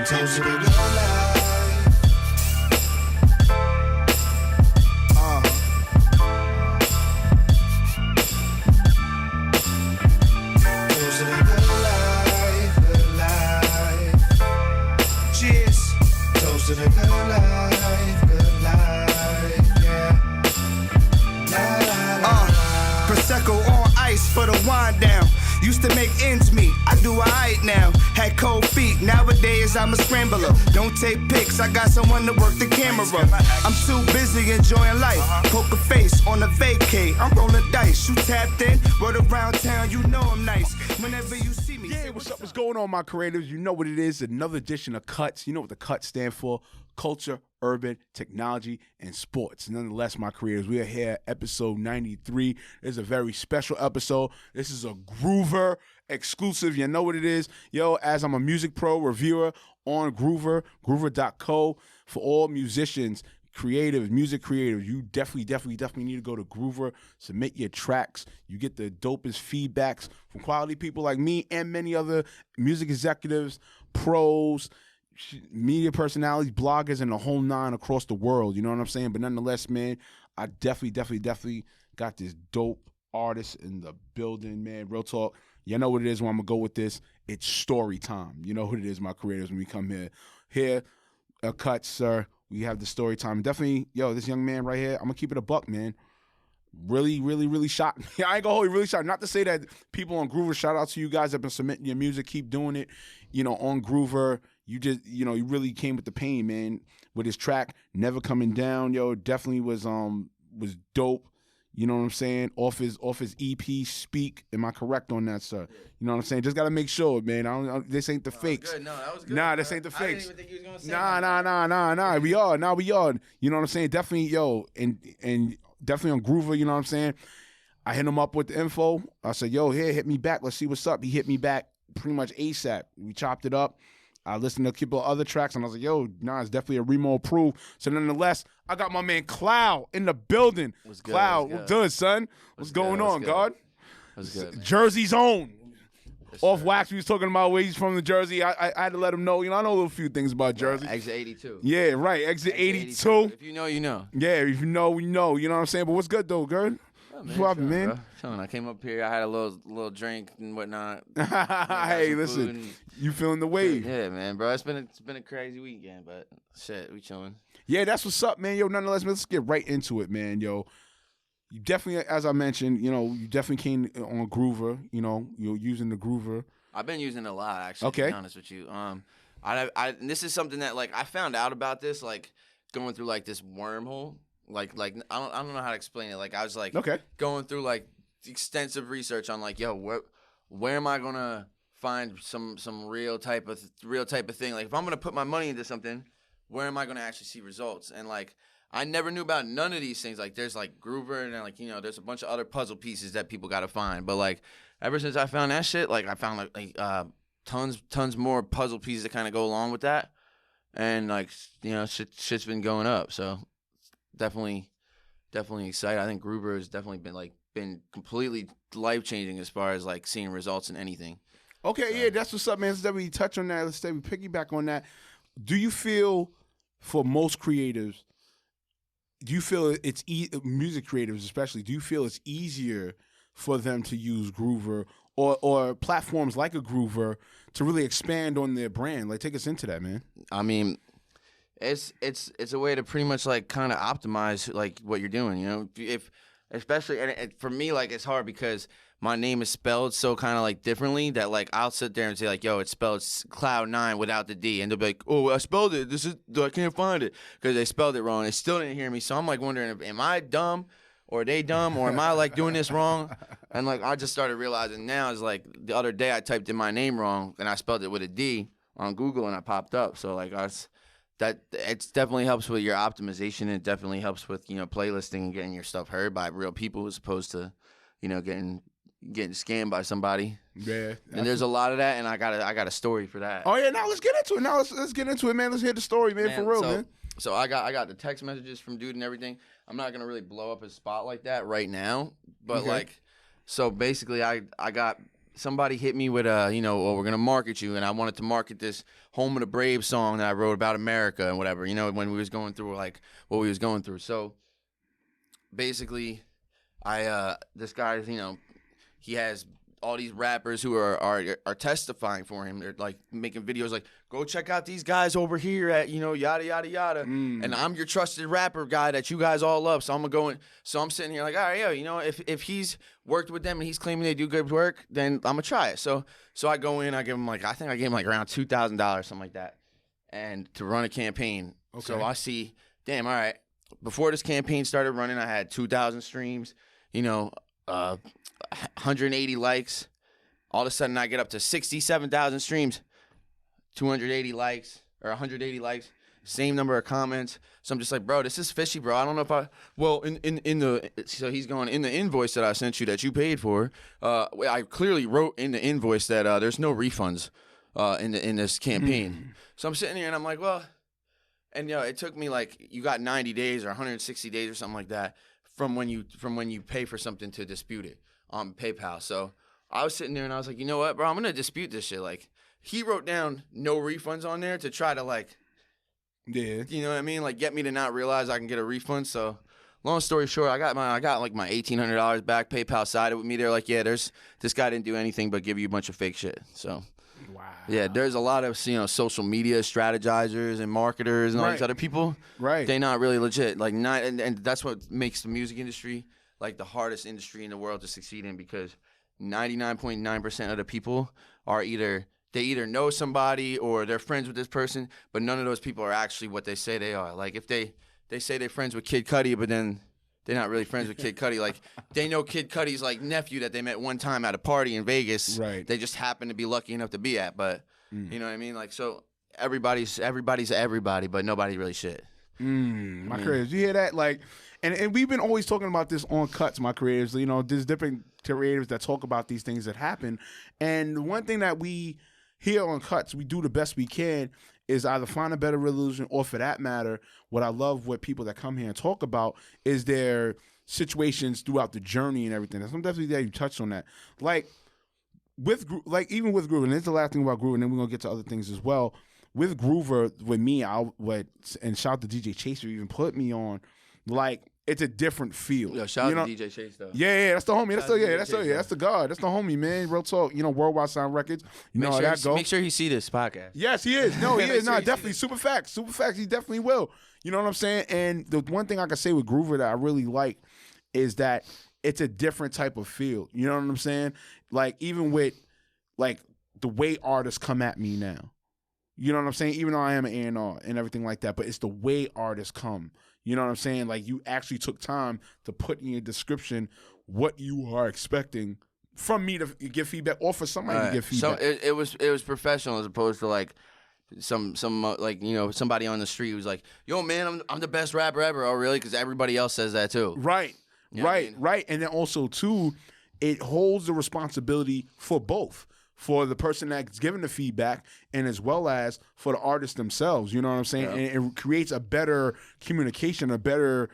Toast to the good life. Toast to the good life, good life. Cheers. Toast to the good life, yeah. La, la, la. Prosecco on ice for the wind down. Used to make ends meet, I do alright now. Had cold feet, nowadays I'm a scrambler. Don't take pics, I got someone to work the camera. I'm too busy enjoying life. Poker face on a vacay, I'm rolling dice. You tapped in, rode around town, you know I'm nice. Whenever you see me. Yeah, what's up? What's going on, my creators? You know what it is. Another edition of Cuts. You know what the Cuts stand for. Culture, urban, technology, and sports. Nonetheless, my creators, we are here at episode 93. It's a very special episode. This is a Groover exclusive. You know what it is. Yo, as I'm a music pro reviewer on Groover, groover.co, for all musicians, creatives, music creators, you definitely need to go to Groover, submit your tracks. You get the dopest feedbacks from quality people like me and many other music executives, pros, media personalities, bloggers, and the whole nine across the world. You know what I'm saying? But nonetheless, man, I definitely got this dope artist in the building, man. Real talk. You know what it is when I'm going to go with this. It's story time. You know what it is, my creators, when we come here. Here, a cut, sir. We have the story time. Definitely, yo, this young man right here, I'm going to keep it a buck, man. Really shocked. I ain't gonna hold you, really shocked. Not to say that people on Groover, shout out to you guys that have been submitting your music, keep doing it. You know, on Groover, you just, you know, you really came with the pain, man. With his track, Never Coming Down, yo, definitely was dope. You know what I'm saying? Off his EP, Speak. Am I correct on that, sir? You know what I'm saying? Just gotta make sure, man. This ain't the fakes. Good. No, that was good. Nah, this ain't the fakes. I didn't even think he was gonna say Nah. We are. You know what I'm saying? Definitely, yo, and definitely on Groover, you know what I'm saying? I hit him up with the info. I said, yo, here, hit me back. Let's see what's up. He hit me back pretty much ASAP. We chopped it up. I listened to a couple of other tracks, and I was like, yo, nah, it's definitely a Reem'o approved. So nonetheless, I got my man CLOU9 in the building. What's good? CLOU9, what's good, son? What's going on, God? What's good, man? Jersey's own. Yes, Off sir. Wax, we was talking about where he's from the Jersey. I had to let him know. You know, I know a little few things about Jersey. Exit 82. Yeah, right. Exit 82. If you know, you know. Yeah, if you know, we know. You know what I'm saying? But what's good, though, good? Oh, What's poppin', man? Bro. Chilling. I came up here. I had a little drink and whatnot. Hey, listen, you feeling the wave? Yeah, man, bro. It's been a crazy weekend, but shit, we chilling. Yeah, that's what's up, man. Yo, nonetheless, man, let's get right into it, man. Yo, you definitely, as I mentioned, you know, you definitely came on Groover. You know, you're using the Groover. I've been using it a lot, actually. Okay. To be honest with you, and this is something that like I found out about this like going through like this wormhole. Like I don't know how to explain it. Like I was like going through like extensive research on like, yo, where am I gonna find some real type of thing? Like if I'm gonna put my money into something, where am I gonna actually see results? And like I never knew about none of these things. Like there's like Groover and then like, you know, there's a bunch of other puzzle pieces that people gotta find. But like ever since I found that shit, like I found like tons more puzzle pieces that kind of go along with that. And like, you know, shit's been going up. So definitely excited. I think Groover has definitely been completely life changing as far as like seeing results in anything. Okay, so. Yeah, that's what's up, man. Let's definitely touch on that. Let's definitely piggyback on that. Do you feel, for most creatives, it's music creatives especially? Do you feel it's easier for them to use Groover or platforms like a Groover to really expand on their brand? Like, take us into that, man. I mean, it's a way to pretty much like kind of optimize like what you're doing, you know. If especially and for me, like it's hard because my name is spelled so kind of like differently that like I'll sit there and say like, yo, it's spelled CLOU9 without the D, and they'll be like, oh, I spelled it. I can't find it because they spelled it wrong. They still didn't hear me, so I'm like wondering, am I dumb or are they dumb or am I like doing this wrong? And like I just started realizing now is like the other day I typed in my name wrong and I spelled it with a D on Google and I popped up. So like that it definitely helps with your optimization. It definitely helps with, you know, playlisting and getting your stuff heard by real people as opposed to, you know, getting scammed by somebody. Yeah. And there's a lot of that, and I got a story for that. Oh yeah, now let's get into it. Now let's get into it, man. Let's hear the story, man, for real, man. So I got the text messages from dude and everything. I'm not gonna really blow up his spot like that right now, but like, so basically I got somebody hit me with you know, well, we're gonna market you, and I wanted to market this "Home of the Brave" song that I wrote about America and whatever. You know, when we was going through like what we was going through. So basically, this guy, you know, he has all these rappers who are testifying for him. They're like making videos like, go check out these guys over here at, you know, yada yada yada. And I'm your trusted rapper guy that you guys all love. So I'm gonna go in. So I'm sitting here like, all right, yo, you know, if he's worked with them and he's claiming they do good work, then I'm gonna try it. So I go in, I give him like, I think I gave him like around $2,000, something like that, and to run a campaign. Okay. So I see, damn, all right. Before this campaign started running, I had 2,000 streams, you know, 180 likes. All of a sudden, I get up to 67,000 streams, 280 likes, or 180 likes, same number of comments. So I'm just like, bro, this is fishy, bro. I don't know if so he's going, in the invoice that I sent you that you paid for, I clearly wrote in the invoice that there's no refunds in this campaign. So I'm sitting here and I'm like, well, and you know, it took me like, you got 90 days or 160 days or something like that from when you pay for something to dispute it on PayPal. So I was sitting there and I was like, you know what, bro, I'm gonna dispute this shit. Like, he wrote down no refunds on there to try to like, yeah, you know what I mean, like get me to not realize I can get a refund. So long story short, I got like my $1,800 back. PayPal sided with me. They're like, yeah, this guy didn't do anything but give you a bunch of fake shit. So wow. Yeah, there's a lot of, you know, social media strategizers and marketers and all these other people. Right. They're not really legit. Like, and that's what makes the music industry like the hardest industry in the world to succeed in, because 99.9% of the people are either know somebody or they're friends with this person, but none of those people are actually what they say they are. Like, if they say they're friends with Kid Cudi, but then they're not really friends with Kid Cudi. Like, they know Kid Cudi's like nephew that they met one time at a party in Vegas. Right. They just happen to be lucky enough to be at. But you know what I mean? Like, so everybody's everybody, but nobody really shit. My creators, you hear that? Like, and we've been always talking about this on Cuts, my creators. You know, there's different creators that talk about these things that happen. And one thing that we here on Cuts, we do the best we can is either find a better resolution, or for that matter, what I love what people that come here and talk about is their situations throughout the journey and everything. And I'm definitely glad you touched on that. Like, even with Groover, and this is the last thing about Groover, and then we're going to get to other things as well. With Groover, with me, and shout out to DJ Chaser, even put me on, like, it's a different feel. Yo, shout out to DJ Chase, though. Yeah, that's the homie. That's the god. That's the homie, man. Real talk. You know, Worldwide Sound Records. You know how that go. Make sure he see this podcast. Yes, he is. No, he is. No, definitely. Super facts. Super facts. He definitely will. You know what I'm saying? And the one thing I can say with Groover that I really like is that it's a different type of feel. You know what I'm saying? Like, even with, like, the way artists come at me now. You know what I'm saying? Even though I am an A&R and everything like that, but it's the way artists come. You know what I'm saying? Like, you actually took time to put in your description what you are expecting from me to give feedback, or for somebody to give feedback. So it was professional, as opposed to like some like, you know, somebody on the street who's like, yo, man, I'm the best rapper ever. Oh, really? Because everybody else says that too. Right. You know right. And then also too, it holds the responsibility for both. For the person that's giving the feedback, and as well as for the artists themselves, you know what I'm saying? Yeah. And it creates a better communication, a better,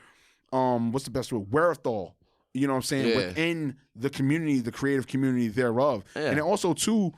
what's the best word? Wherewithal, you know what I'm saying? Within the community, the creative community thereof. Yeah. And then also too,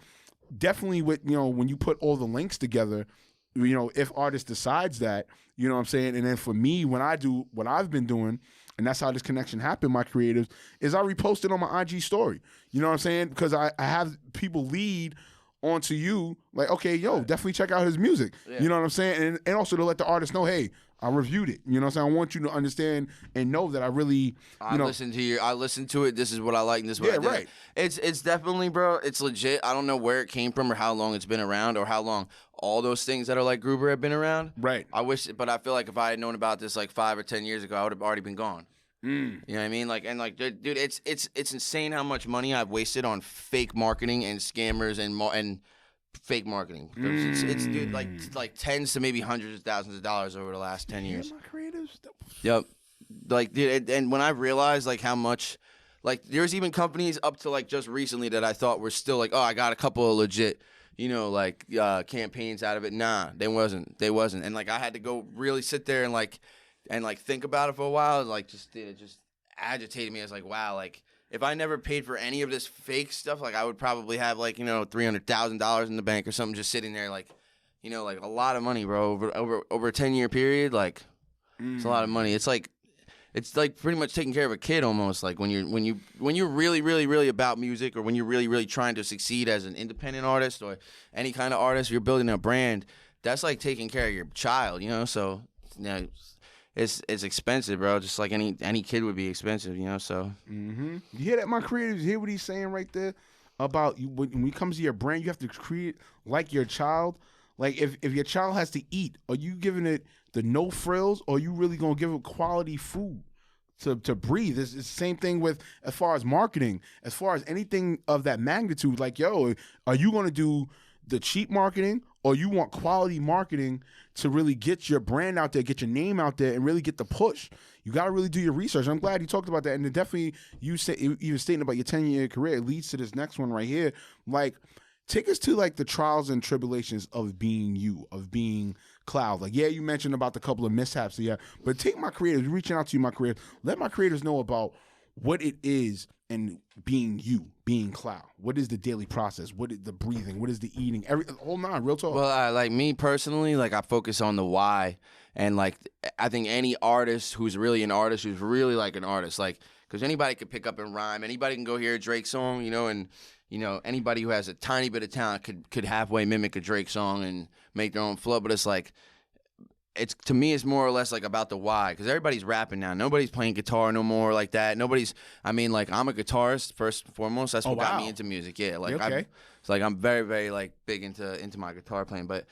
definitely with, you know, when you put all the links together, you know, if artist decides that, you know what I'm saying? And then for me, when I do what I've been doing, and that's how this connection happened, my creatives, is I reposted on my IG story. You know what I'm saying? Because I have people lead onto you, like, okay, yo, definitely check out his music. Yeah. You know what I'm saying? And also to let the artist know, hey, I reviewed it. You know what I'm saying? I want you to understand and know that I really, I listened to it. This is what I like, and this is what I did. Right. It's definitely, bro, it's legit. I don't know where it came from or how long it's been around or how long all those things that are like Groover have been around. Right. But I feel like if I had known about this like 5 or 10 years ago, I would have already been gone. You know what I mean? Like, and like, dude, it's insane how much money I've wasted on fake marketing and scammers and fake marketing. It's dude, like tens to maybe hundreds of thousands of dollars over the last 10 years. My creatives. Yep. Like, dude, and when I realized like how much, like, there's even companies up to like just recently that I thought were still like, oh, I got a couple of legit, you know, like campaigns out of it. Nah, they wasn't. And like, I had to go really sit there and think about it for a while. Like, it just agitated me. I was like, wow, like, if I never paid for any of this fake stuff, like I would probably have like, $300,000 in the bank or something just sitting there, like, like a lot of money, bro, over a 10-year period. Like, it's a lot of money. It's like pretty much taking care of a kid almost. Like when you're really, really, really about music, or when you're really, really trying to succeed as an independent artist or any kind of artist, you're building a brand. That's like taking care of your child, So, it's expensive, bro. Just like any kid would be expensive, So. You hear that, my creators? You hear what he's saying right there about you? When it comes to your brand, you have to create like your child. Like if your child has to eat, are you giving it the no frills, or are you really gonna give it quality food to breathe? It's the same thing with as far as marketing, as far as anything of that magnitude. Like, yo, are you gonna do the cheap marketing, or you want quality marketing to really get your brand out there, get your name out there, and really get the push? You got to really do your research. I'm glad you talked about that. And definitely you even stating about your 10-year career, it leads to this next one right here. Like, take us to like the trials and tribulations of being you, of being CLOU9. Like, yeah, you mentioned about the couple of mishaps, yeah, but take my creators, reaching out to you, my creators, let my creators know about what it is and being you, being CLOU9. What is the daily process? What is the breathing? What is the eating? Hold on, real talk. Well, like me personally, like I focus on the why, and like I think any artist who's really an artist, who's really like an artist, like because anybody could pick up and rhyme, anybody can go hear a Drake song, and anybody who has a tiny bit of talent could halfway mimic a Drake song and make their own flow. But it's like, to me, it's more or less like about the why, because everybody's rapping now. Nobody's playing guitar no more like that. I'm a guitarist first and foremost. That's what got me into music. Yeah, like okay. I'm very, very like big into my guitar playing. But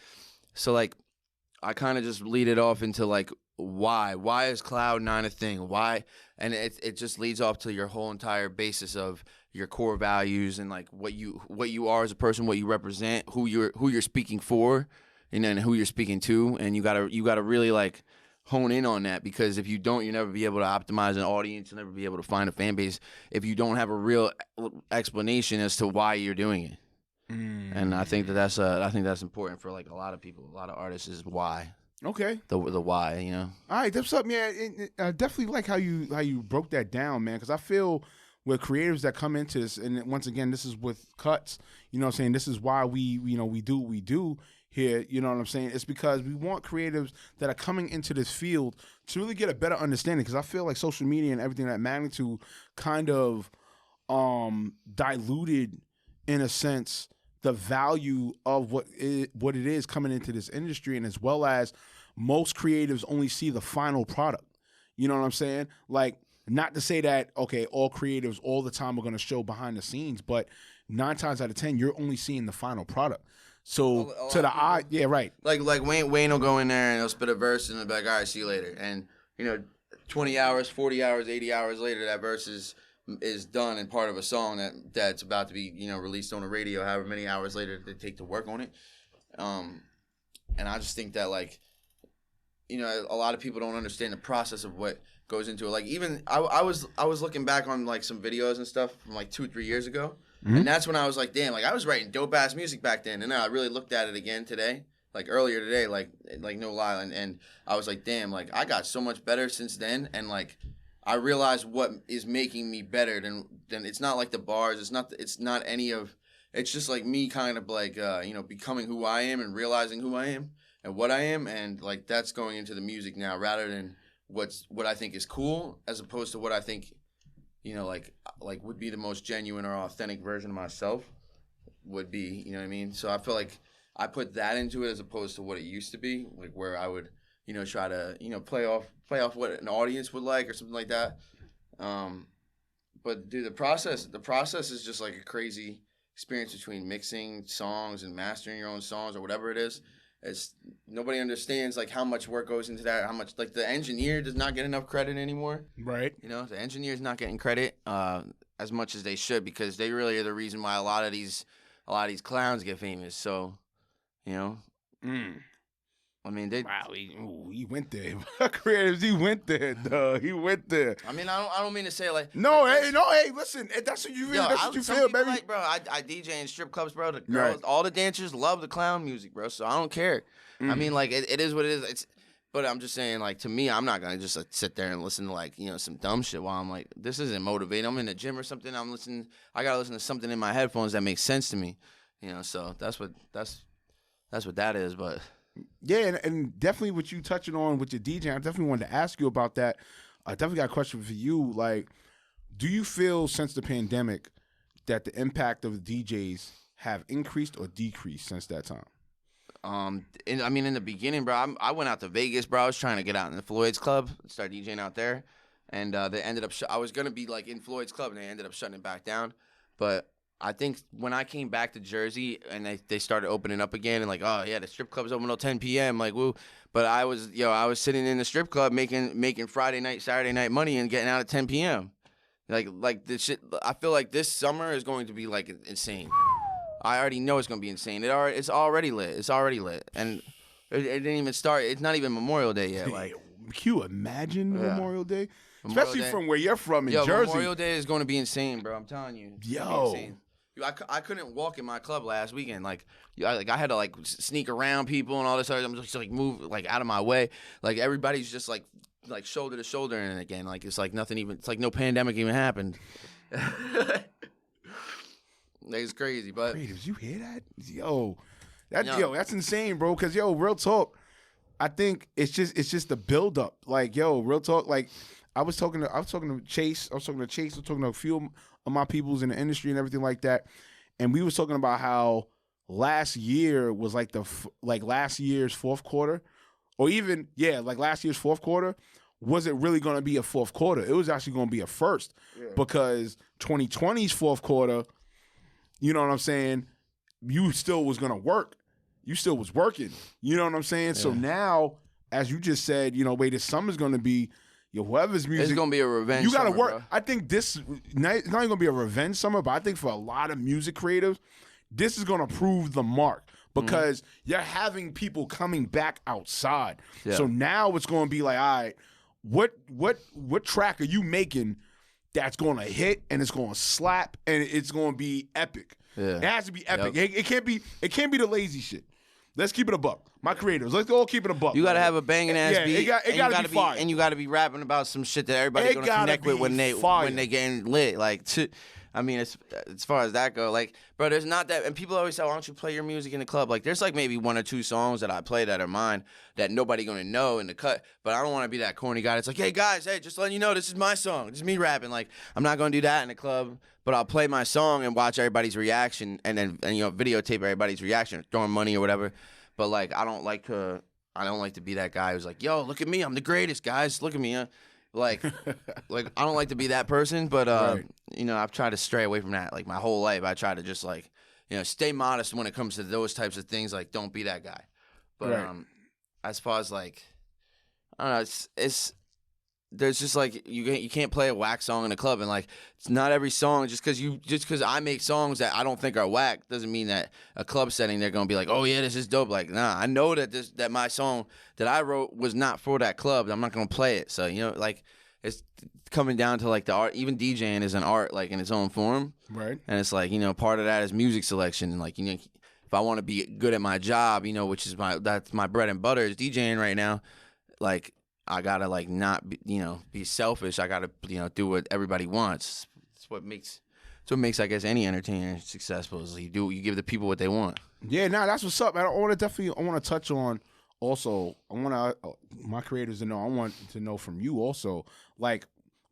so like I kind of just lead it off into like why is CLOU9 a thing? Why? And it just leads off to your whole entire basis of your core values and like what you are as a person, what you represent, who you're speaking for, and then who you're speaking to, and you gotta really like hone in on that, because if you don't, you'll never be able to optimize an audience, you'll never be able to find a fan base if you don't have a real explanation as to why you're doing it. And I think that's important for like a lot of people, a lot of artists, is why. Okay. The why, All right, that's something. Yeah, I definitely like how you broke that down, man. Because I feel with creatives that come into this, and once again, this is with cuts. You know what I'm saying? This is why we do what we do here. You know what I'm saying? It's because we want creatives that are coming into this field to really get a better understanding. Because I feel like social media and everything of that magnitude kind of diluted, in a sense, the value of what it is coming into this industry, and as well as most creatives only see the final product. You know what I'm saying? Like, not to say that, okay, all creatives all the time are going to show behind the scenes, but 9 times out of 10, you're only seeing the final product. So to the eye, yeah, right. Like Wayne will go in there and he'll spit a verse and he'll be like, all right, see you later. And 20 hours, 40 hours, 80 hours later, that verse is done and part of a song that's about to be released on the radio. However many hours later they take to work on it. And I just think that like a lot of people don't understand the process of what goes into it. Like even I was looking back on like some videos and stuff from like 2-3 years ago. Mm-hmm. And that's when I was like, damn, like I was writing dope ass music back then. And then I really looked at it again today, like earlier today, like no lie. And I was like, damn, like I got so much better since then. And like I realized what is making me better than it's not like the bars. It's not any of, it's just like me kind of like, becoming who I am and realizing who I am and what I am. And like, that's going into the music now rather than what I think is cool, as opposed to what I think, like would be the most genuine or authentic version of myself would be, you know what I mean? So I feel like I put that into it as opposed to what it used to be, like where I would, try to, play off what an audience would like or something like that. But dude, the process is just like a crazy experience between mixing songs and mastering your own songs or whatever it is. It's nobody understands like how much work goes into that, how much like the engineer does not get enough credit anymore. Right. The engineer's not getting credit as much as they should, because they really are the reason why a lot of these clowns get famous. So, I mean, wow, he went there. Creatives, he went there, dog. He went there. I mean, I don't mean to say like. No, hey, listen. That's what you feel. That's what you feel, baby. Like, bro, I DJ in strip clubs, bro. The girls, all the dancers love the clown music, bro. So I don't care. Mm-hmm. I mean, like, it is what it is. But I'm just saying, like, to me, I'm not gonna just sit there and listen to like, some dumb shit while I'm like, this isn't motivating. I'm in the gym or something. I gotta listen to something in my headphones that makes sense to me. So that's what that is. But yeah, and definitely what you touching on with your DJ, I definitely wanted to ask you about that. I definitely got a question for you. Like, do you feel since the pandemic that the impact of the DJs have increased or decreased since that time? In the beginning, bro, I went out to Vegas, bro. I was trying to get out in the Floyd's Club, start DJing out there, and they ended up. I was gonna be like in Floyd's Club, and they ended up shutting it back down. But I think when I came back to Jersey and they started opening up again, and like, oh yeah, the strip club's open till 10 p.m. Like, woo. But I was sitting in the strip club making Friday night, Saturday night money and getting out at 10 p.m. Like this shit. I feel like this summer is going to be like insane. I already know it's gonna be insane. It's already lit. It's already lit, and it didn't even start. It's not even Memorial Day yet. Like, can you imagine Memorial Day? Especially from where you're from in Jersey. Memorial Day is going to be insane, bro. I'm telling you. Yo. I couldn't walk in my club last weekend. Like I had to like sneak around people and all this other. I'm just like move like out of my way. Like everybody's just like shoulder to shoulder and again. Like it's like nothing even. It's like no pandemic even happened. It's crazy, but creatives, you hear that? That's insane, bro. Cause real talk. I think it's just the build up. Like real talk. Like I was talking to Chase. I was talking to a few of my peoples in the industry and everything like that. And we was talking about how last year was like last year's fourth quarter, or even like last year's fourth quarter wasn't really going to be a fourth quarter. It was actually going to be a first because 2020's fourth quarter. You know what I'm saying? You still was going to work. You still was working. You know what I'm saying? Yeah. So now, as you just said, this summer's going to be, whoever's music. It's going to be a revenge You got to work. Bro. I think it's not even going to be a revenge summer, but I think for a lot of music creatives, this is going to prove the mark because you're having people coming back outside. Yeah. So now it's going to be like, all right, what track are you making that's going to hit and it's going to slap and it's going to be epic. Yeah. It has to be epic. Yep. It can't be the lazy shit. Let's keep it a buck. My creators, let's all keep it a buck. You got to have a banging ass beat. It got to be fire. And you got to be rapping about some shit that everybody's going to connect with when they getting lit. Like, as far as that go, like, bro, there's not that. And people always say, why don't you play your music in the club? Like, there's like maybe one or two songs that I play that are mine that nobody going to know in the cut. But I don't want to be that corny guy. It's like, hey guys, just letting you know, this is my song. This is me rapping. Like, I'm not going to do that in the club. But I'll play my song and watch everybody's reaction, and then videotape everybody's reaction, throwing money or whatever. But like, I don't like to be that guy who's like, yo, look at me, I'm the greatest, guys. Look at me, like I don't like to be that person. But right. I've tried to stray away from that. Like my whole life, I try to just like, stay modest when it comes to those types of things. Like, don't be that guy. But right. As far as like, I don't know, it's. There's just like you can't play a whack song in a club, and like it's not every song just because I make songs that I don't think are whack doesn't mean that a club setting they're gonna be like, oh yeah, this is dope. Like, nah, I know that my song that I wrote was not for that club. I'm not gonna play it. So like it's coming down to like the art. Even DJing is an art like in its own form, right? And it's like part of that is music selection, and like if I want to be good at my job, which is that's my bread and butter is DJing right now, like. I gotta like not be selfish. I gotta do what everybody wants. It's what makes I guess any entertainer successful is you give the people what they want. Yeah, that's what's up, man. I want to touch on also. My creators to know. I want to know from you also, like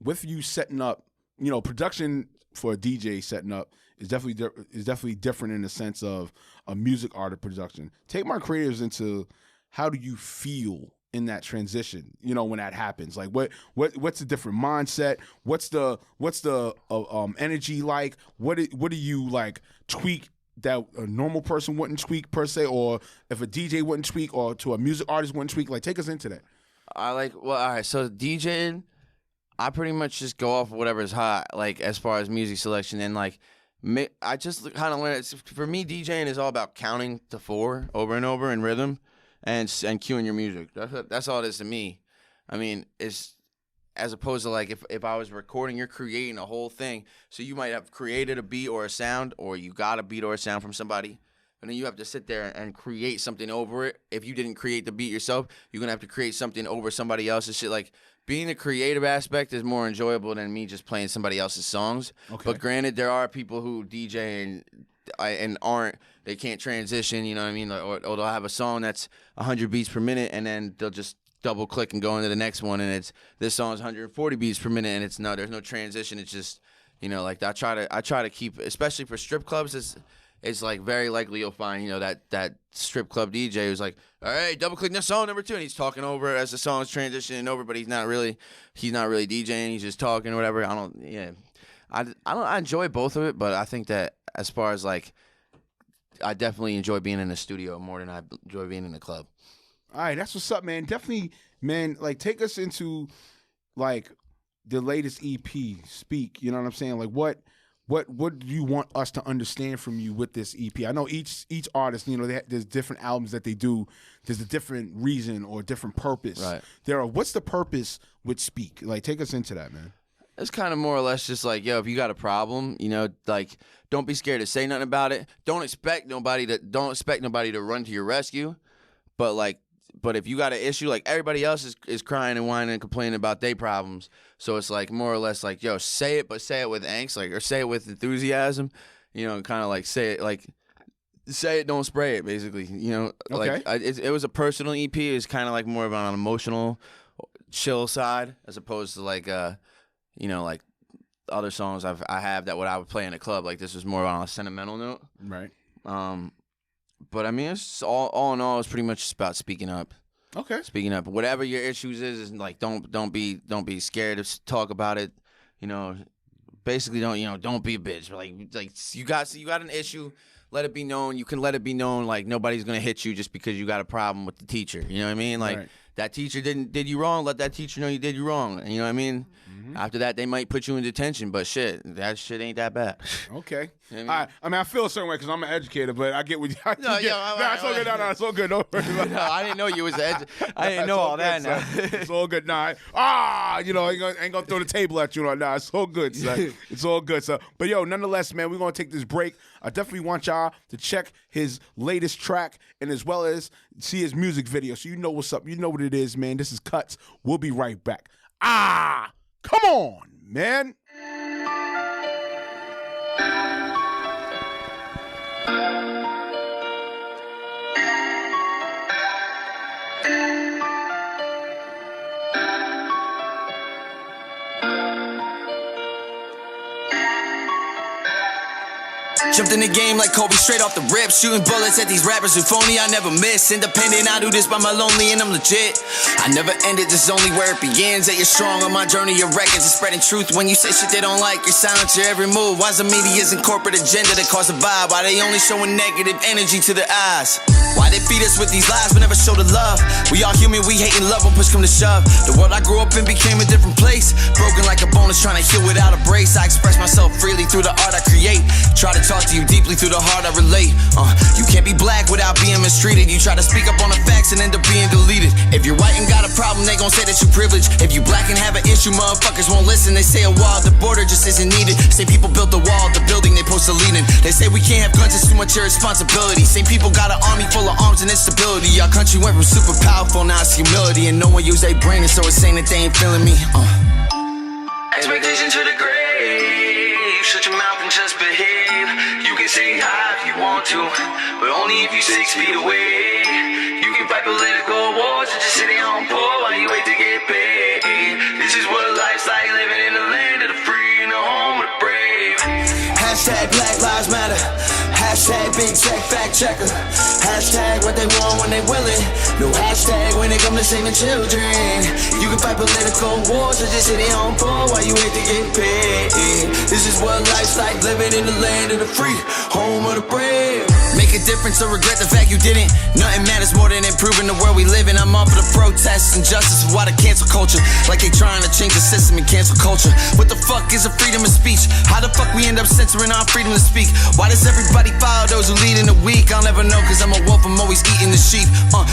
with you setting up. Production for a DJ setting up is definitely different in the sense of a music artist production. Take my creators into how do you feel in that transition, when that happens, like what's the different mindset? What's the energy like? What do you like tweak that a normal person wouldn't tweak per se, or if a DJ wouldn't tweak, or to a music artist wouldn't tweak? Like, take us into that. All right. So DJing, I pretty much just go off of whatever's hot, like as far as music selection, and like I just kind of learned. For me, DJing is all about counting to 4 over and over in rhythm. And cueing your music. That's all it is to me. I mean, it's as opposed to like if I was recording, you're creating a whole thing. So you might have created a beat or a sound, or you got a beat or a sound from somebody. and then you have to sit there and create something over it. If you didn't create the beat yourself, you're gonna have to create something over somebody else's shit. Like being the creative aspect is more enjoyable than me just playing somebody else's songs. Okay. But granted, there are people who DJ and aren't, they can't transition, you know what I mean? Or they'll have a song that's 100 beats per minute, and then they'll just double click and go into the next one, and it's this song's 140 beats per minute, and there's no transition. It's just, you know, like I try to keep, especially for strip clubs, it's like very likely you'll find, you know, that strip club DJ who's like, all right, double click this song number 2, and he's talking over as the song's transitioning over, but he's not really DJing, he's just talking or whatever. I enjoy both of it, but I think that as far as like, I definitely enjoy being in the studio more than I enjoy being in the club. All right, that's what's up, man. Definitely, man, like take us into like the latest EP, Speak, you know what I'm saying? Like what do you want us to understand from you with this EP? I know each artist, you know, there's different albums that they do. There's a different reason or different purpose. Right. What's the purpose with Speak? Like take us into that, man. It's kind of more or less just like, yo, if you got a problem, you know, like don't be scared to say nothing about it. Don't expect nobody to run to your rescue. But if you got an issue, like everybody else is crying and whining and complaining about their problems. So it's like more or less like, yo, say it, but say it with angst, like, or say it with enthusiasm, you know, kind of like say it, don't spray it, basically, you know. Okay. Like it was a personal EP. It's kind of like more of an emotional, chill side as opposed to like, you know, like other songs I have that I would play in a club. Like this was more on a sentimental note. Right. But I mean, it's all in all, it's pretty much just about speaking up. Okay. Speaking up. Whatever your issues is like don't be scared to talk about it. You know, basically don't be a bitch. Like you got an issue, let it be known. You can let it be known. Like nobody's gonna hit you just because you got a problem with the teacher. You know what I mean? Like that teacher did you wrong. Let that teacher know you did you wrong. You know what I mean? Mm-hmm. After that, they might put you in detention, but that shit ain't that bad. Okay. You know I mean, I feel a certain way because I'm an educator, but I get what you. It's all good. No, it's all good. Don't worry about it. No, I didn't know you was an I didn't know all that. Now it's all good. Nah, you know, ain't gonna throw the table at you. Nah, it's all good, son. It's all good, son. But yo, nonetheless, man, we're gonna take this break. I definitely want y'all to check his latest track and as well as see his music video, so you know what's up. You know what it is, man. This is Cuts. We'll be right back. Come on, man. Jumped in the game like Kobe straight off the rip, shooting bullets at these rappers who phony, I never miss. Independent, I do this by my lonely and I'm legit. I never ended, this is only where it begins. That you're strong on my journey, your records is spreading truth. When you say shit they don't like, you're silent your every move. Why's the media's and corporate agenda that cause a vibe? Why they only showing negative energy to the eyes? Why they feed us with these lies but never show the love? We all human, we hate and love when push come to shove. The world I grew up in became a different place. Broken like a bonus, trying to heal without a brace. I express myself freely through the art I create. Try to talk to you deeply through the heart I relate. You can't be black without being mistreated. You try to speak up on the facts and end up being deleted. If you're white and got a problem, they gon' say that you privileged. If you black and have an issue, motherfuckers won't listen. They say a wall, the border just isn't needed. Say people built the wall, the building they supposed to lead in. They say we can't have guns, it's too much irresponsibility. Same people got an army full of arms and instability. Our country went from super powerful, now it's humility. And no one use their brain, and so it's saying that they ain't feeling me. Expectation to the grave. Shut your mouth and just behave. You can say hi if you want to, but only if you're 6 feet away. You can fight political wars or just sit at home poor while you wait to get paid. This is what life's like, living in the land of the free and the home of the brave. Hashtag Black Lives Matter. Hashtag Big Tech Fact Checker. Hashtag what they want when they willing. No hashtag when it come to saving children. You can fight political wars or just sit at home poor while you wait to get paid. This is what life's like, living in the land of the free, home of the brave. Make a difference or regret the fact you didn't. Nothing matters more than improving the world we live in. I'm up for the protests and justice for why the cancel culture. Like they trying to change the system and cancel culture. What the fuck is a freedom of speech? How the fuck we end up censoring our freedom to speak? Why does everybody follow those who lead in the weak? I'll never know cause I'm a wolf, I'm always eating the sheep.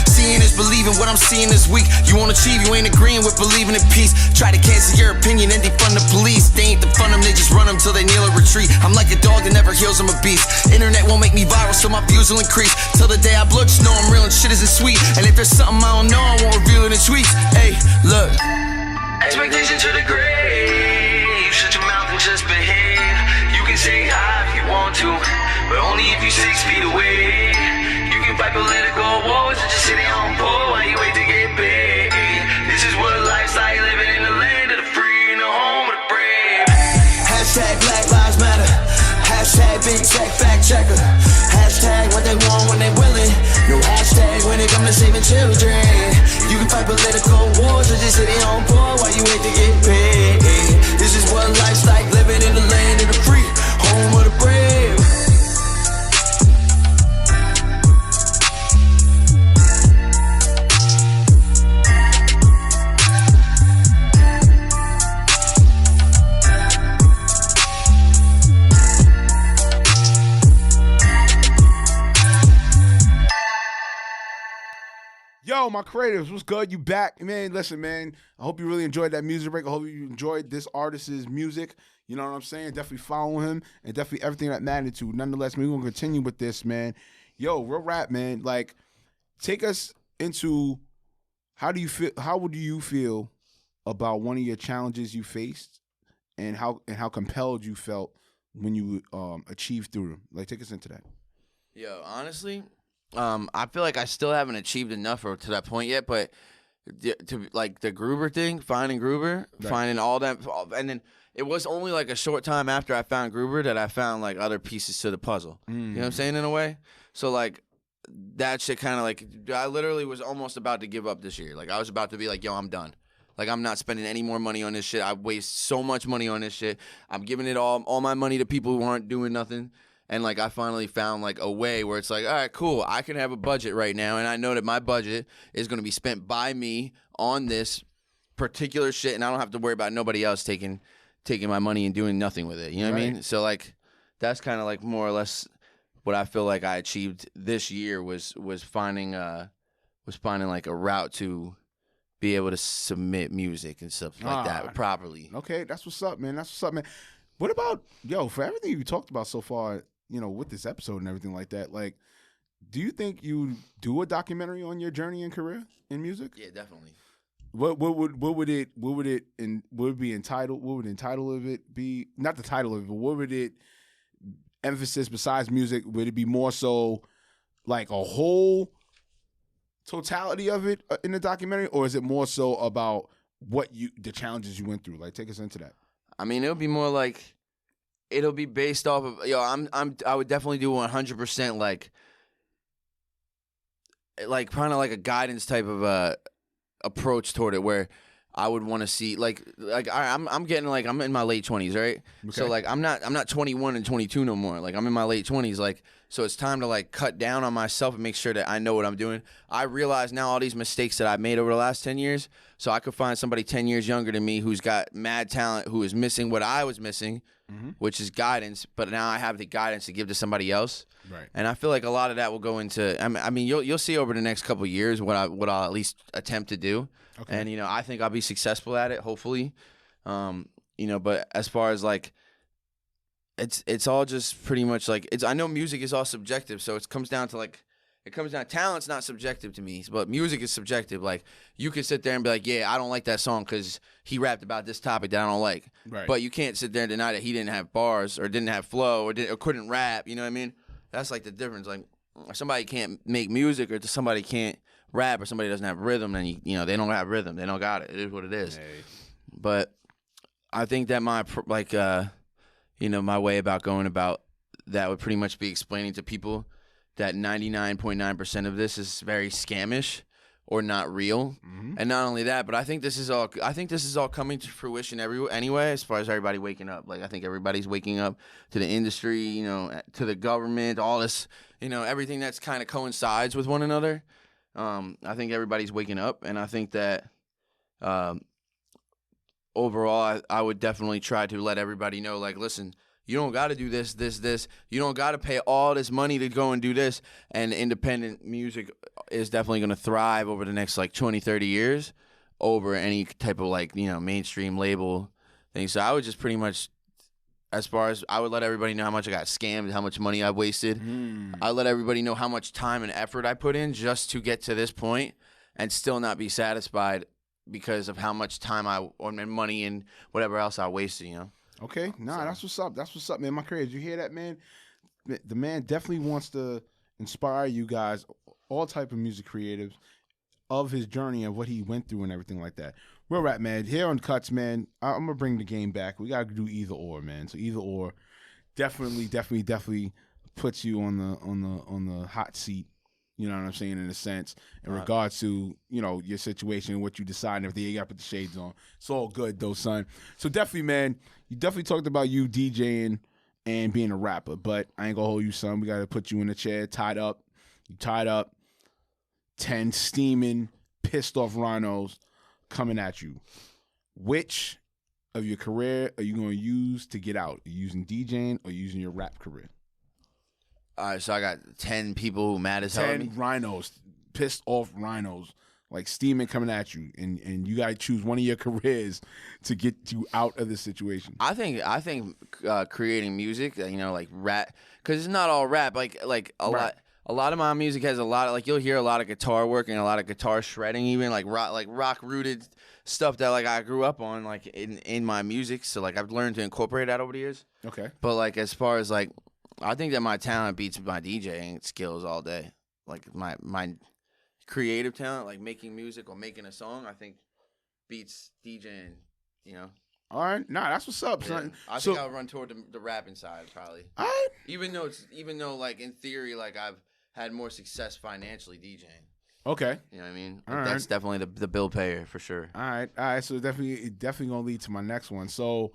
Seeing is just believing what I'm seeing this week. You won't achieve, you ain't agreeing with believing in peace. Try to cancel your opinion and defund the police. They ain't defund them, they just run them till they kneel or retreat. I'm like a dog that never heals, I'm a beast. Internet won't make me viral, so my views will increase. Till the day I blow, just know I'm real and shit isn't sweet. And if there's something I don't know, I won't reveal it in tweets. Hey, look. Expectation to the grave. Shut your mouth and just behave. You can say hi if you want to, but only if you're 6 feet away. You can fight political wars and just sit at home poor while you wait to get paid. This is what life's like, living in the land of the free and the home of the brave. Hashtag Black Lives Matter. Hashtag Big Tech Fact Checker. Hashtag what they want when they willing. No hashtag when it comes to saving children. You can fight political wars or just sit at home poor while you wait to get paid. This is what life's like, living in the land of the free, home of the brave. Yo, my creatives, what's good? You back? Man, listen, man, I hope you really enjoyed that music break. I hope you enjoyed this artist's music. You know what I'm saying? Definitely follow him and definitely everything at Magnitude. Nonetheless, man, we're going to continue with this, man. Yo, real rap, man. Like, take us into how do you feel about one of your challenges you faced and how compelled you felt when you achieved through them? Like, take us into that. Yo, honestly, I feel like I still haven't achieved enough or to that point yet, but to like the Gruber thing, finding Gruber, right. Finding all that, and then it was only like a short time after I found Gruber that I found like other pieces to the puzzle. You know what I'm saying, in a way? So like that shit kind of like, I literally was almost about to give up this year. Like I was about to be like, yo, I'm done. Like I'm not spending any more money on this shit. I waste so much money on this shit. I'm giving it all my money to people who aren't doing nothing. And, like, I finally found, like, a way where it's like, all right, cool, I can have a budget right now, and I know that my budget is going to be spent by me on this particular shit, and I don't have to worry about nobody else taking my money and doing nothing with it. You know what I mean? So, like, that's kind of, like, more or less what I feel like I achieved this year was finding, like, a route to be able to submit music and stuff like that properly. Okay, that's what's up, man. That's what's up, man. What about, yo, for everything you talked about so far, you know, with this episode and everything like that, like, do you think you do a documentary on your journey and career in music? Yeah, definitely. What would it be entitled? What would the title of it be? Not the title of it, but what would it emphasis besides music? Would it be more so like a whole totality of it in the documentary, or is it more so about the challenges you went through? Like, take us into that. I mean, it'll be more like, it'll be based off of, yo, I would definitely do 100% like kind of like a guidance type of approach toward it, where I would want to see like I'm getting like, I'm in my late 20s, right? Okay. So like I'm not 21 and 22 no more. Like I'm in my late 20s, like, so it's time to like cut down on myself and make sure that I know what I'm doing. I realize now all these mistakes that I've made over the last 10 years, so I could find somebody 10 years younger than me who's got mad talent, who is missing what I was missing, which is guidance, but now I have the guidance to give to somebody else. Right. And I feel like a lot of that will go into, I mean, you'll see over the next couple of years what I'll at least attempt to do. Okay. And, you know, I think I'll be successful at it, hopefully. You know, but as far as like, it's all just pretty much like, I know music is all subjective, so it comes down, talent's not subjective to me, but music is subjective. Like, you can sit there and be like, yeah, I don't like that song because he rapped about this topic that I don't like. Right. But you can't sit there and deny that he didn't have bars or didn't have flow or couldn't rap, you know what I mean? That's like the difference. Like, if somebody can't make music or somebody can't rap or somebody doesn't have rhythm, then you know, they don't have rhythm. They don't got it. It is what it is. Hey. But I think that my you know, my way about going about that would pretty much be explaining to people that 99.9% of this is very scamish or not real. And not only that, but I think this is all coming to fruition anyway, as far as everybody waking up. Like, I think everybody's waking up to the industry, you know, to the government, all this, you know, everything that's kind of coincides with one another. I think everybody's waking up, and I think that overall, I would definitely try to let everybody know, like, listen, you don't got to do this. You don't got to pay all this money to go and do this. And independent music is definitely going to thrive over the next like 20, 30 years over any type of like, mainstream label thing. So I would just pretty much, as far as I would let everybody know how much I got scammed, how much money I wasted. I let everybody know how much time and effort I put in just to get to this point and still not be satisfied because of how much time and money and whatever else I wasted, Okay, that's what's up. That's what's up, man. My creators, you hear that, man? The man definitely wants to inspire you guys, all type of music creatives, of his journey and what he went through and everything like that. Real rap, man. Here on Cuts, man, I'm gonna bring the game back. We gotta do either or, man. So either or, definitely puts you on the hot seat. You know what I'm saying, in a sense, in regards to, your situation and what you decide and everything. You got to put the shades on. It's all good, though, son. So definitely, man, you definitely talked about you DJing and being a rapper, but I ain't going to hold you, son. We got to put you in a chair, tied up. You tied up, 10 steaming, pissed off rhinos coming at you. Which of your career are you going to use to get out? Are you using DJing or using your rap career? All right, so I got 10 people who mad as hell at me. 10 rhinos, pissed off rhinos, like steaming coming at you, and you got to choose one of your careers to get you out of this situation. I think creating music, like rap, because it's not all rap. Like a lot of my music has a lot of, like, you'll hear a lot of guitar work and a lot of guitar shredding, even like rock rooted stuff that like I grew up on, like in my music. So like I've learned to incorporate that over the years. Okay. But like as far as like, I think that my talent beats my DJing skills all day. Like my creative talent, like making music or making a song, I think beats DJing. All right, that's what's up, son. I think I'll run toward the rapping side probably. All right. Even though like in theory, like I've had more success financially DJing. Okay. You know what I mean? All That's definitely the bill payer for sure. All right. So definitely gonna lead to my next one. So,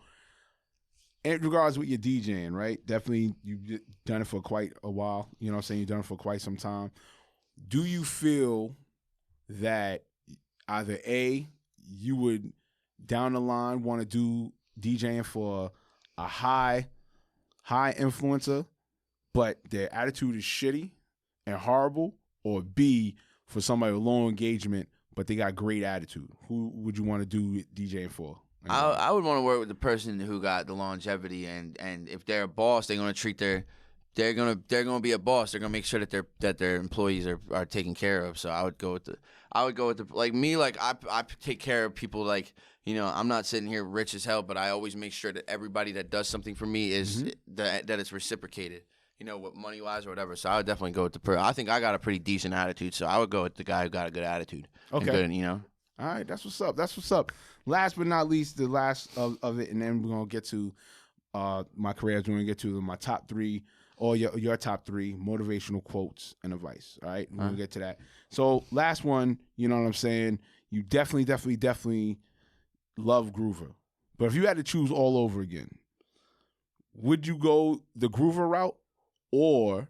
in regards with your DJing, right? Definitely, you've done it for quite a while. You know what I'm saying? You've done it for quite some time. Do you feel that either A, you would down the line want to do DJing for a high influencer, but their attitude is shitty and horrible, or B, for somebody with low engagement, but they got great attitude? Who would you want to do DJing for? I would want to work with the person who got the longevity, and if they're a boss, they're gonna treat they're gonna be a boss. They're gonna make sure that their employees are taken care of. So I would go with the like me, like I take care of people. Like, I'm not sitting here rich as hell, but I always make sure that everybody that does something for me is that it's reciprocated. What money wise or whatever. So I would definitely go with I think I got a pretty decent attitude, so I would go with the guy who got a good attitude. Okay. Good, All right, that's what's up. Last but not least, the last of it, and then we're gonna get to my career. We're gonna get to my top 3, or your top 3 motivational quotes and advice. All right, we're gonna get to that. So last one, you know what I'm saying? You definitely love Groover, but if you had to choose all over again, would you go the Groover route, or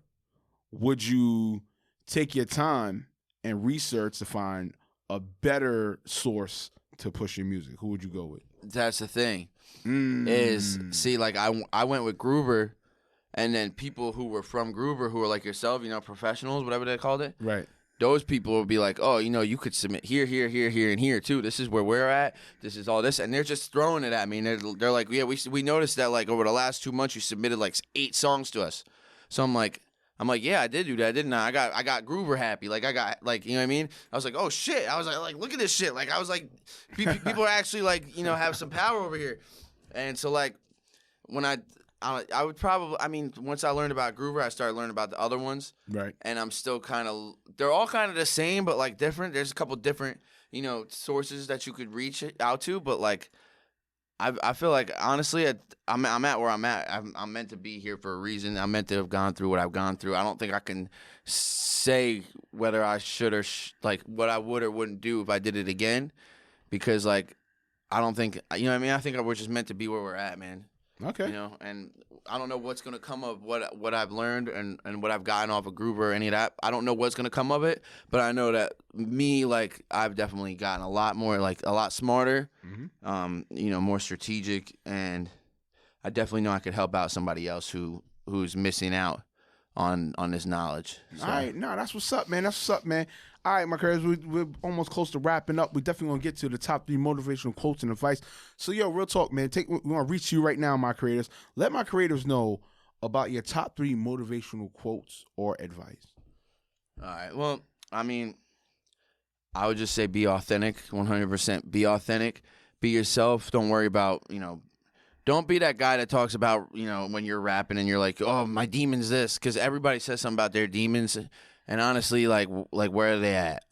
would you take your time and research to find a better source to push your music? Who would you go with? That's the thing. Is, see, like I went with Groover, and then people who were from Groover, who were like yourself, professionals, whatever they called it. Right. Those people will be like, oh, you could submit here, and here too. This is where we're at. This is all this, and they're just throwing it at me. And they're like, yeah, we noticed that like over the last 2 months you submitted like 8 songs to us. So I'm like, yeah, I did do that, didn't I? I got Groover happy. Like I got like, you know what I mean? I was like, oh shit. I was like look at this shit. Like I was like, people are actually like, have some power over here. And so like when I would probably, once I learned about Groover, I started learning about the other ones. Right. And I'm still they're all kind of the same, but like different. There's a couple different, sources that you could reach out to, but like, I feel like, honestly, I'm at where I'm at. I'm meant to be here for a reason. I'm meant to have gone through what I've gone through. I don't think I can say whether I should or like what I would or wouldn't do if I did it again, because like, I don't think, I think we're just meant to be where we're at, man. Okay. And I don't know what's going to come of what I've learned and what I've gotten off of Groover or any of that. I don't know what's going to come of it, but I know that me, like, I've definitely gotten a lot more, like, a lot smarter, more strategic, and I definitely know I could help out somebody else who's missing out on this knowledge. So. All right, that's what's up, man. That's what's up, man. All right, my creators, we're almost close to wrapping up. We're definitely gonna get to the top 3 motivational quotes and advice. So, yo, real talk, man. We want to reach you right now, my creators. Let my creators know about your top 3 motivational quotes or advice. All right. Well, I mean, I would just say be authentic, 100%. Be authentic. Be yourself. Don't worry about, don't be that guy that talks about, when you're rapping and you're like, oh, my demon's this. Because everybody says something about their demons. And honestly, like where are they at?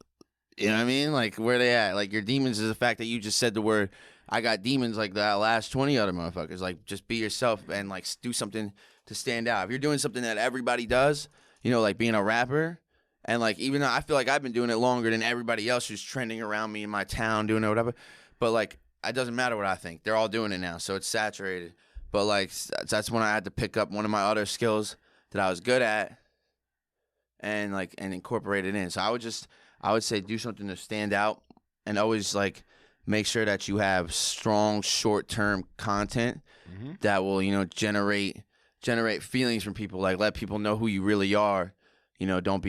You know what I mean? Like, where are they at? Like, your demons is the fact that you just said the word, I got demons like that last 20 other motherfuckers. Like, just be yourself and, like, do something to stand out. If you're doing something that everybody does, like being a rapper, and, like, even though I feel like I've been doing it longer than everybody else who's trending around me in my town doing it or whatever, but, like, it doesn't matter what I think. They're all doing it now, so it's saturated. But, like, that's when I had to pick up one of my other skills that I was good at and incorporate it in. So I would say do something to stand out and always, like, make sure that you have strong short-term content that will, generate feelings from people. Like, let people know who you really are. You don't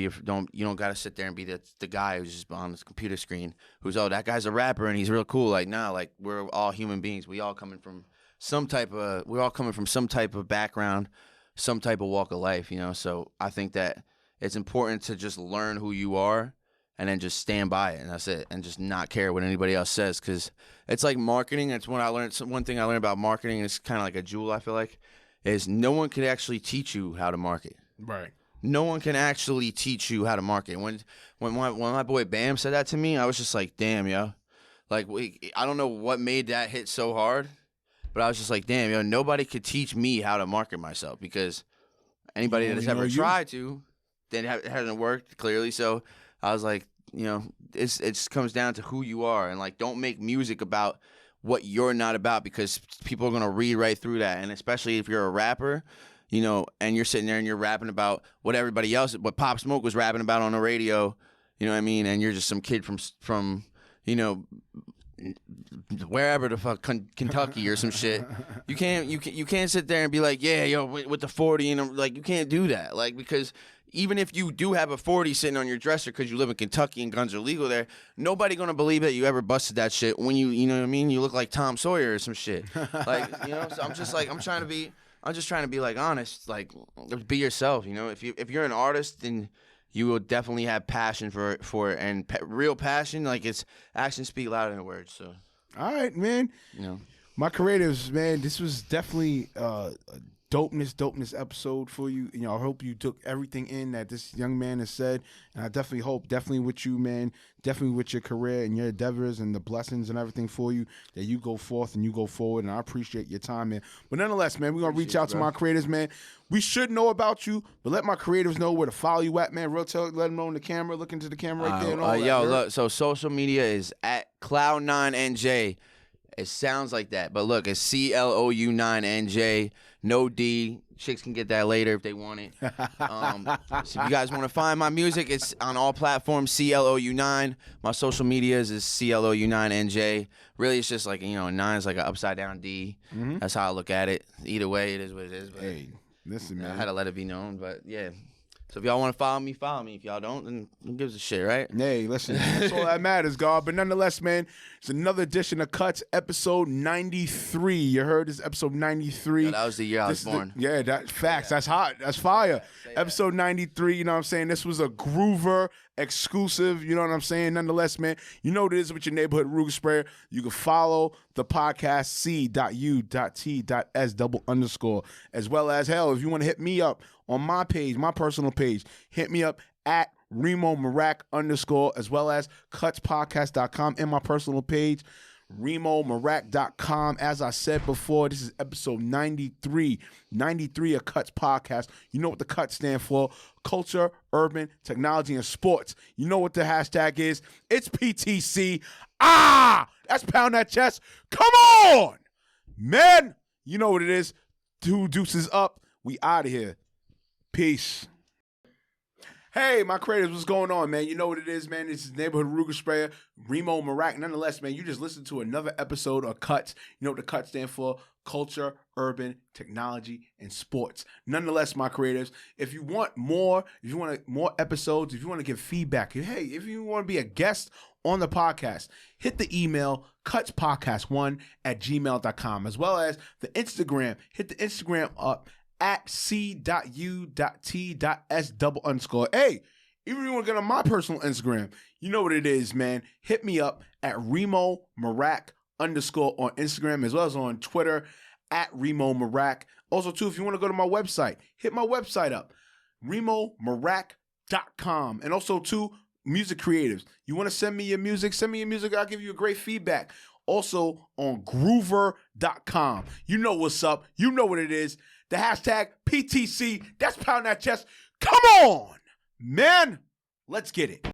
got to sit there and be the guy who's just on this computer screen who's, oh, that guy's a rapper and he's real cool. Like, nah, like, we're all human beings. We're all coming from some type of background, some type of walk of life, So I think that it's important to just learn who you are and then just stand by it, and that's it, and just not care what anybody else says, because it's like marketing. That's when I learned one thing I learned about marketing is kind of like a jewel, I feel like, is no one can actually teach you how to market. Right. No one can actually teach you how to market. When my boy Bam said that to me, I was just like, damn, yo. Like, I don't know what made that hit so hard, but I was just like, damn, yo, nobody could teach me how to market myself, because anybody that has ever tried to, then it hasn't worked, clearly. So I was like, it just comes down to who you are, and, like, don't make music about what you're not about, because people are going to read right through that. And especially if you're a rapper, and you're sitting there and you're rapping about what what Pop Smoke was rapping about on the radio, you know what I mean? And you're just some kid from wherever the fuck, Kentucky or some shit. You can't sit there and be like, yeah, yo, with the 40, and like, you can't do that. Like, because even if you do have a 40 sitting on your dresser because you live in Kentucky and guns are legal there, nobody gonna believe that you ever busted that shit when you know what I mean? You look like Tom Sawyer or some shit. Like, so I'm just trying to be like honest, like, be yourself, If you're an artist, then you will definitely have passion for it, and real passion, like, it's actions speak louder than words. So, all right, man. My creatives, man, this was definitely dopeness episode for you. I hope you took everything in that this young man has said, and I definitely with you, man, definitely with your career and your endeavors and the blessings and everything for you, that you go forth and you go forward, and I appreciate your time, man. But nonetheless, man, we're gonna reach out to my creators, man. We should know about you, but let my creators know where to follow you at, man. Real talk, let them know in the camera, look into the camera right there and all that. Yo, look, so social media is at CLOU9NJ. It sounds like that, but look, it's CLOU9NJ. No D. Chicks can get that later if they want it. So if you guys want to find my music, it's on all platforms, CLOU9. My social medias is CLOU9NJ. Really, it's just like, 9 is like an upside down D. That's how I look at it. Either way, it is what it is. But, hey, listen, man. I had to let it be known, but yeah. So if y'all want to follow me, follow me. If y'all don't, then who gives a shit, right? Hey, listen, that's all that matters, God. But nonetheless, man, it's another edition of Cuts, episode 93. You heard this, episode 93. Yo, that was the year I was born. That facts. Yeah. That's hot. That's fire. Episode 93, you know what I'm saying? This was a Groover exclusive, you know what I'm saying? Nonetheless, man, you know what it is with your neighborhood Ruger Sprayer. You can follow the podcast C.U.T.S_, as well as, hell, if you want to hit me up on my page, my personal page, hit me up at Reem'o Meerak_, as well as cutspodcast.com, and my personal page, Reem'oMeerak.com. As I said before, this is episode 93 of Cuts Podcast. You know what the Cuts stand for: culture, urban, technology, and sports. You know what the hashtag is? It's PTC. That's pound that chest. Come on, man. You know what it is. 2 deuces up. We out of here. Peace. Hey, my creators, what's going on, man? You know what it is, man. This is Neighborhood Ruger Sprayer, Reem'o, Meerak. Nonetheless, man, you just listened to another episode of CUTS. You know what the CUTS stand for? Culture, Urban, Technology, and Sports. Nonetheless, my creators, if you want more, if you want more episodes, if you want to give feedback, hey, if you want to be a guest on the podcast, hit the email cutspodcast1@gmail.com, as well as the Instagram. Hit the Instagram up at C.U.T.S_. Hey, even if you want to get on my personal Instagram, you know what it is, man. Hit me up at Reem'o Meerak_ on Instagram, as well as on Twitter at Reem'o Meerak. Also, too, if you want to go to my website, hit my website up, ReemoMeerak.com. And also, too, music creatives. You want to send me your music? Send me your music. I'll give you a great feedback. Also on Groover.com. You know what's up. You know what it is. The hashtag PTC. That's pound that chest. Come on, man. Let's get it.